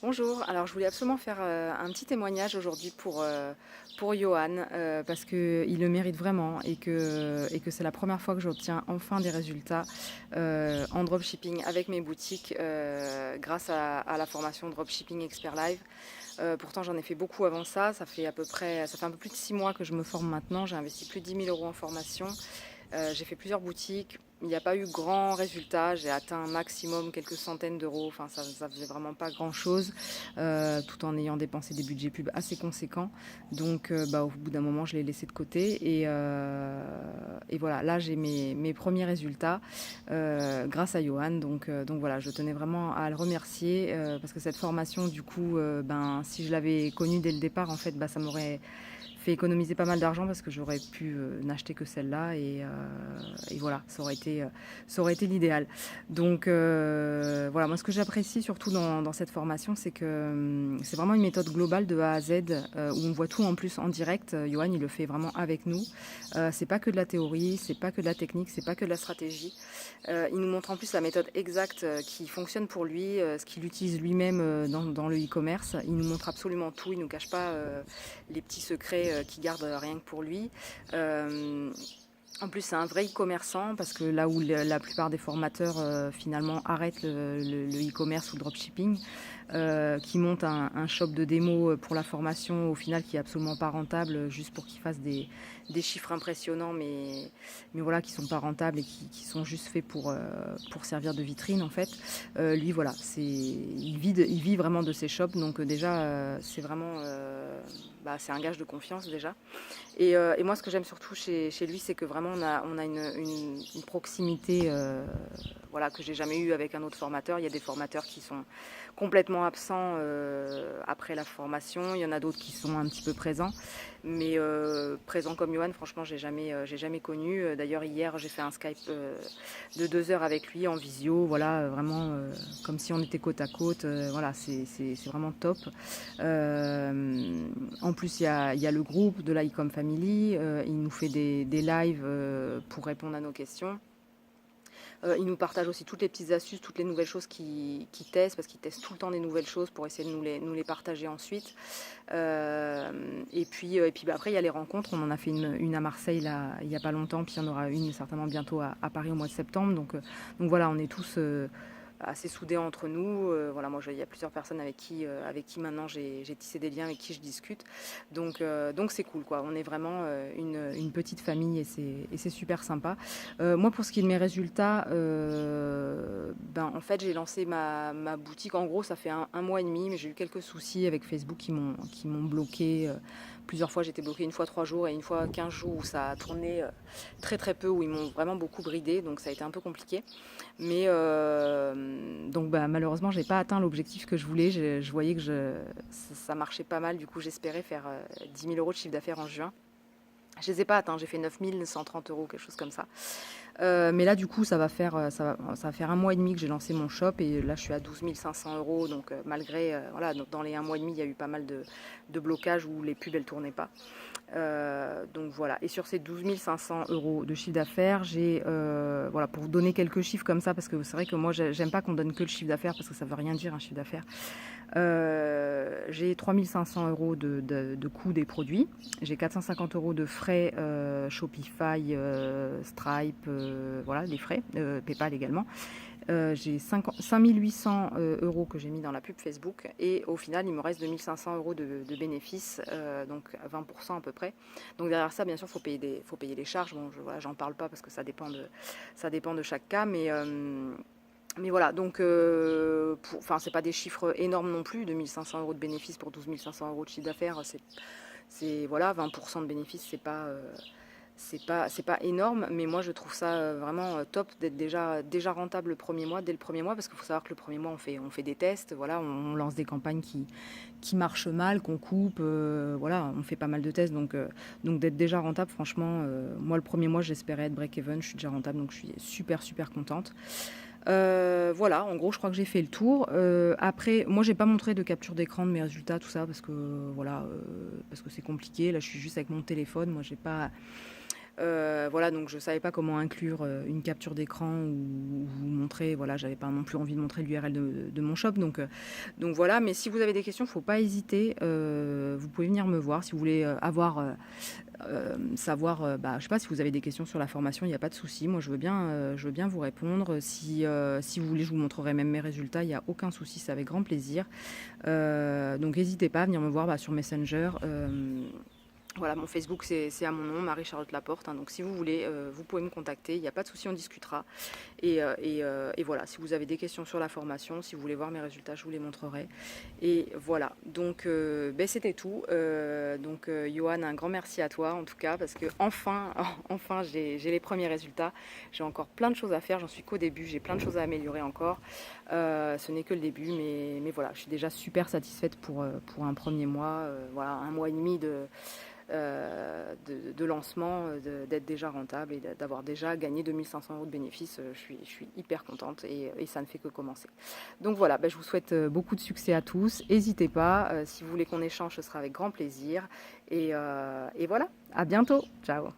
Bonjour, alors je voulais absolument faire un petit témoignage aujourd'hui pour Johan parce qu'il le mérite vraiment et que c'est la première fois que j'obtiens enfin des résultats en dropshipping avec mes boutiques grâce à la formation Dropshipping Expert Live. Pourtant j'en ai fait beaucoup avant ça, ça fait un peu plus de 6 mois que je me forme maintenant, j'ai investi plus de 10 000 euros en formation. J'ai fait plusieurs boutiques, il n'y a pas eu grand résultat, j'ai atteint un maximum quelques centaines d'euros, enfin ça faisait vraiment pas grand chose, tout en ayant dépensé des budgets pub assez conséquents. Donc au bout d'un moment je l'ai laissé de côté et voilà, là j'ai mes premiers résultats grâce à Johan. Donc voilà, je tenais vraiment à le remercier parce que cette formation du coup, si je l'avais connue dès le départ en fait, ça m'aurait fait économiser pas mal d'argent parce que j'aurais pu n'acheter que celle-là et voilà, ça aurait été l'idéal. Donc voilà, moi ce que j'apprécie surtout dans cette formation, c'est que c'est vraiment une méthode globale de A à Z où on voit tout en plus en direct. Johan, il le fait vraiment avec nous. C'est pas que de la théorie, c'est pas que de la technique, c'est pas que de la stratégie. Il nous montre en plus la méthode exacte qui fonctionne pour lui, ce qu'il utilise lui-même dans le e-commerce. Il nous montre absolument tout, il ne nous cache pas les petits secrets qu'il garde rien que pour lui. En plus, c'est un vrai e-commerçant parce que là où la plupart des formateurs finalement arrêtent le e-commerce ou le dropshipping, qui montent un shop de démo pour la formation au final qui est absolument pas rentable juste pour qu'ils fassent des chiffres impressionnants mais voilà qui sont pas rentables et qui sont juste faits pour servir de vitrine en fait. Lui voilà, il vit vraiment de ses shops donc déjà c'est vraiment c'est un gage de confiance déjà. Et moi, ce que j'aime surtout chez lui, c'est que vraiment on a une proximité voilà, que j'ai jamais eue avec un autre formateur. Il y a des formateurs qui sont complètement absents après la formation. Il y en a d'autres qui sont un petit peu présents. Mais présent comme Johan, franchement, j'ai jamais connu. D'ailleurs, hier, j'ai fait un Skype de 2 heures avec lui en visio. Voilà, vraiment comme si on était côte à côte. Voilà, c'est vraiment top. En plus, il y a le groupe de l'Icom Family. Il nous fait des lives pour répondre à nos questions. Il nous partage aussi toutes les petites astuces, toutes les nouvelles choses qu'il teste, parce qu'il teste tout le temps des nouvelles choses pour essayer de nous les partager ensuite. Et puis après, il y a les rencontres. On en a fait une à Marseille là, il n'y a pas longtemps, puis il y en aura une certainement bientôt à Paris au mois de septembre. Donc voilà, on est tous assez soudés entre nous. Voilà, moi, il y a plusieurs personnes avec qui maintenant j'ai tissé des liens, avec qui je discute. Donc c'est cool, quoi. On est vraiment une petite famille et c'est super sympa. Moi, pour ce qui est de mes résultats, en fait, j'ai lancé ma boutique. En gros, ça fait un mois et demi, mais j'ai eu quelques soucis avec Facebook qui m'ont bloqué. Plusieurs fois, j'étais bloquée une fois 3 jours et une fois 15 jours où ça a tourné très très peu, où ils m'ont vraiment beaucoup bridé. Donc ça a été un peu compliqué. Mais malheureusement, j'ai pas atteint l'objectif que je voulais. Je voyais que ça marchait pas mal. Du coup, j'espérais faire 10 000 euros de chiffre d'affaires en juin. Je les ai pas atteints, j'ai fait 9 130 euros, quelque chose comme ça. Mais là, du coup, ça va faire un mois et demi que j'ai lancé mon shop et là, je suis à 12 500 euros. Donc, malgré, voilà, dans les un mois et demi, il y a eu pas mal de blocages où les pubs, elles tournaient pas. Donc voilà. Et sur ces 12 500 euros de chiffre d'affaires, j'ai, voilà, pour vous donner quelques chiffres comme ça, parce que c'est vrai que moi, j'aime pas qu'on donne que le chiffre d'affaires parce que ça veut rien dire un chiffre d'affaires. J'ai 3 500 euros de coût des produits. J'ai 450 euros de frais Shopify, Stripe, voilà, les frais, PayPal également. J'ai 5 800 euros que j'ai mis dans la pub Facebook et au final il me reste 2 500 euros de bénéfices, donc 20% à peu près. Donc derrière ça, bien sûr, faut payer les charges. Bon, voilà, j'en parle pas parce que ça dépend de chaque cas, mais voilà, donc c'est pas des chiffres énormes non plus. 2 500 euros de bénéfices pour 12 500 euros de chiffre d'affaires, c'est voilà, 20% de bénéfices, c'est pas énorme, mais moi je trouve ça vraiment top d'être déjà rentable dès le premier mois, parce qu'il faut savoir que le premier mois on fait des tests, voilà, on lance des campagnes qui marchent mal, qu'on coupe, voilà, on fait pas mal de tests, donc d'être déjà rentable, franchement, moi le premier mois j'espérais être break-even, je suis déjà rentable, donc je suis super super contente. Voilà, en gros, je crois que j'ai fait le tour. Après, moi, j'ai pas montré de capture d'écran de mes résultats, tout ça, parce que voilà, parce que c'est compliqué. Là, je suis juste avec mon téléphone. Moi, j'ai pas. Voilà, donc je savais pas comment inclure une capture d'écran ou vous montrer, voilà, j'avais pas non plus envie de montrer l'URL de mon shop, donc voilà. Mais si vous avez des questions, faut pas hésiter, vous pouvez venir me voir si vous voulez savoir, je sais pas, si vous avez des questions sur la formation, il n'y a pas de souci. Moi, je veux bien vous répondre. Si vous voulez, je vous montrerai même mes résultats, il n'y a aucun souci, c'est avec grand plaisir. Donc n'hésitez pas à venir me voir sur Messenger. Voilà, mon Facebook, c'est à mon nom, Marie-Charlotte Laporte, hein. Donc si vous voulez, vous pouvez me contacter, il n'y a pas de souci, on discutera. Et voilà, si vous avez des questions sur la formation, si vous voulez voir mes résultats, je vous les montrerai. Et voilà, donc c'était tout. Johan, un grand merci à toi en tout cas, parce que enfin, enfin j'ai les premiers résultats. J'ai encore plein de choses à faire, j'en suis qu'au début, j'ai plein de choses à améliorer encore. Ce n'est que le début, mais voilà, je suis déjà super satisfaite pour un premier mois, voilà, un mois et demi de lancement, d'être déjà rentable et d'avoir déjà gagné 2500 € de bénéfices. Je suis hyper contente et ça ne fait que commencer. Donc voilà, je vous souhaite beaucoup de succès à tous. N'hésitez pas, si vous voulez qu'on échange, ce sera avec grand plaisir. Et voilà, à bientôt. Ciao.